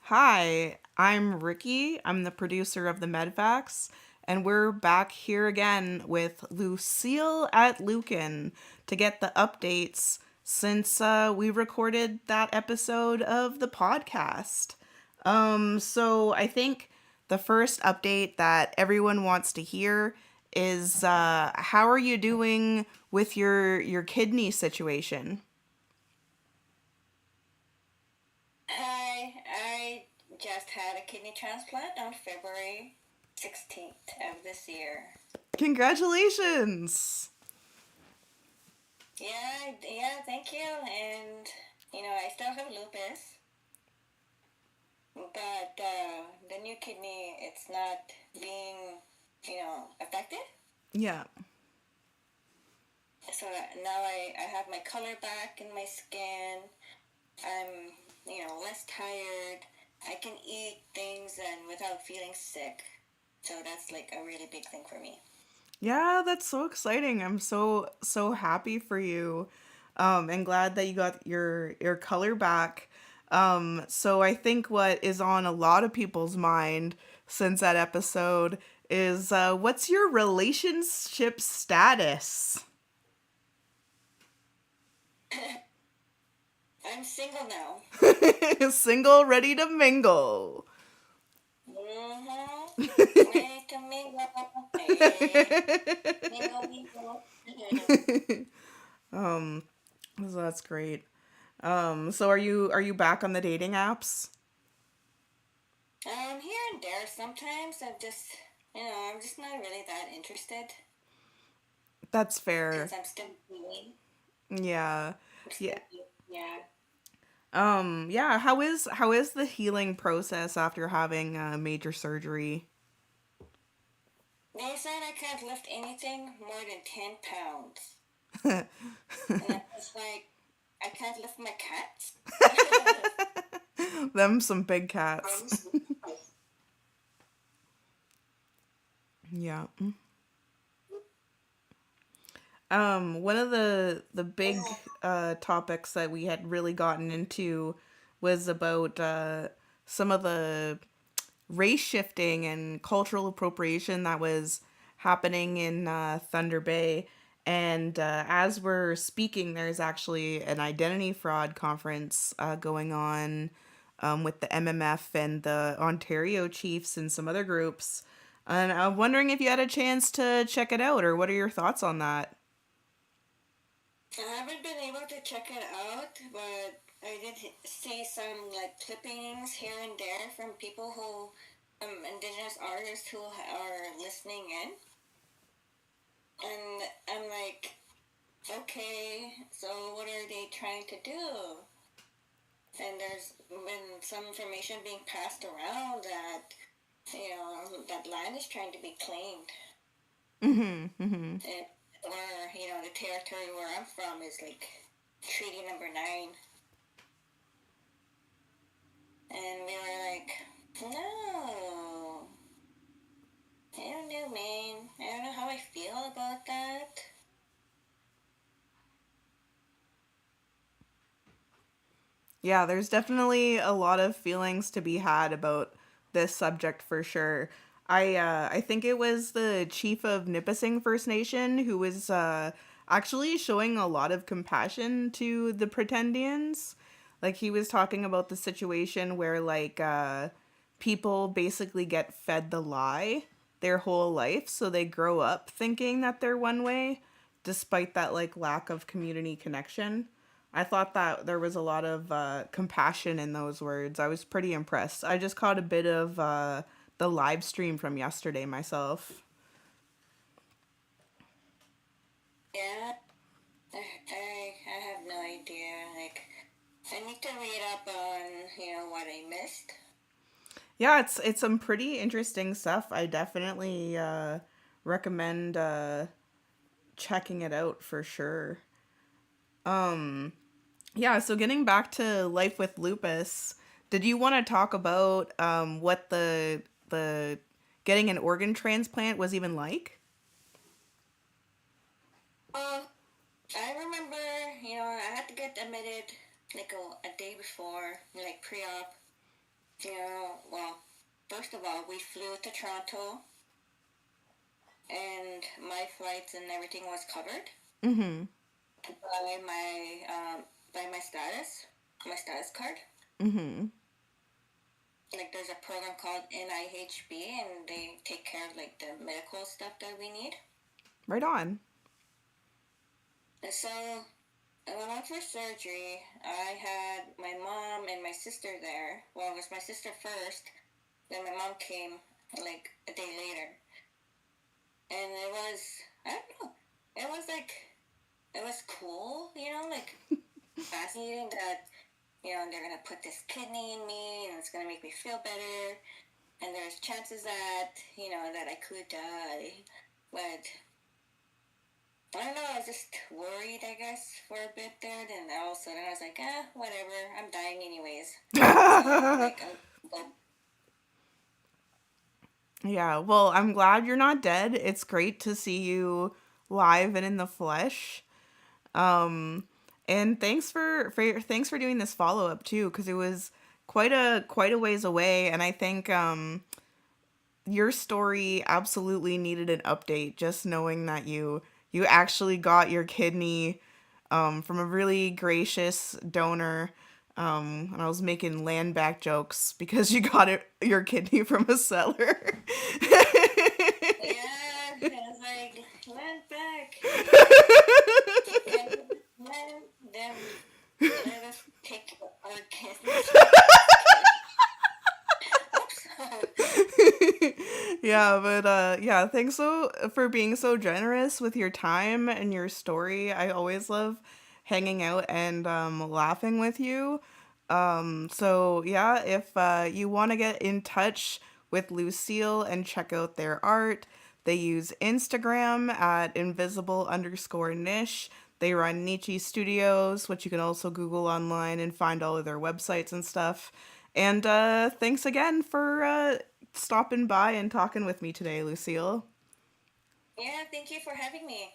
Hi, I'm Ricky. I'm the producer of the Med Fax, and we're back here again with Lucille Atlookan to get the updates since we recorded that episode of the podcast. So I think the first update that everyone wants to hear is how are you doing with your kidney situation? Hi, I just had a kidney transplant on February 16th of this year. Congratulations! Yeah, thank you. And, I still have lupus, but the new kidney, it's not being, affected. Yeah. So now I have my color back in my skin. I'm, less tired. I can eat things and without feeling sick. So that's like a really big thing for me. Yeah, that's so exciting. I'm so happy for you. And glad that you got your color back. So I think what is on a lot of people's mind since that episode is what's your relationship status? I'm single now. Single, ready to mingle. Mm-hmm. Ready to mingle. Hey. Mingle, mingle. um, so that's great. So are you back on the dating apps? Here and there sometimes I'm just not really that interested That's fair. since I'm still healing. Yeah. I'm Yeah. still healing. Yeah. Yeah, how is the healing process after having major surgery? They said I can't lift anything more than 10 pounds. And I was like, I can't lift my cats. Them some big cats. Yeah. One of the big topics that we had really gotten into was about some of the race shifting and cultural appropriation that was happening in Thunder Bay. And as we're speaking, there's actually an identity fraud conference going on with the MMF and the Ontario Chiefs and some other groups. And I'm wondering if you had a chance to check it out, or what are your thoughts on that? I haven't been able to check it out, but I did see some like clippings here and there from people who, indigenous artists who are listening in, and I'm like, okay, so what are they trying to do? And there's been some information being passed around that that land is trying to be claimed, Mm-hmm. Mm-hmm. and or the territory where I'm from is like Treaty Number 9. And we were like, no, I don't know, man. I don't know how I feel about that. Yeah, there's definitely a lot of feelings to be had about this subject for sure. I think it was the chief of Nipissing First Nation who was actually showing a lot of compassion to the Pretendians. Like he was talking about the situation where people basically get fed the lie their whole life, so they grow up thinking that they're one way despite that lack of community connection. I thought that there was a lot of compassion in those words. I was pretty impressed. I just caught a bit of the live stream from yesterday myself. Yeah, I have no idea. Like, I need to read up on, what I missed. Yeah, it's some pretty interesting stuff. I definitely recommend checking it out for sure. Yeah, so getting back to life with lupus, did you want to talk about what the getting an organ transplant was even like? Well, I remember, I had to get admitted like a day before, like pre-op. Well, first of all, we flew to Toronto, and my flights and everything was covered Mm-hmm. by my status card. Mm-hmm. Like there's a program called NIHB, and they take care of like the medical stuff that we need. Right on. And so when I went for surgery, I had my mom and my sister there. Well, it was my sister first, then my mom came like a day later. And it was, I don't know, it was like, it was cool, like fascinating that, they're going to put this kidney in me and it's going to make me feel better. And there's chances that, that I could die. But I don't know, I was just worried, I guess, for a bit there. Then all of a sudden I was like, whatever, I'm dying anyways. So, like, Yeah, well, I'm glad you're not dead. It's great to see you live and in the flesh. Um, and thanks for doing this follow up too, because it was quite a ways away, and I think your story absolutely needed an update. Just knowing that you actually got your kidney from a really gracious donor. And I was making land back jokes because you got your kidney from a seller. yeah, I was like, land back. Then let us take our kids. Yeah, but yeah, thanks so for being so generous with your time and your story. I always love hanging out and laughing with you. So yeah, if you want to get in touch with Lucille and check out their art, they use Instagram at invisible_niche. They run Nietzsche Studios, which you can also Google online and find all of their websites and stuff. And thanks again for stopping by and talking with me today, Lucille. Yeah, thank you for having me.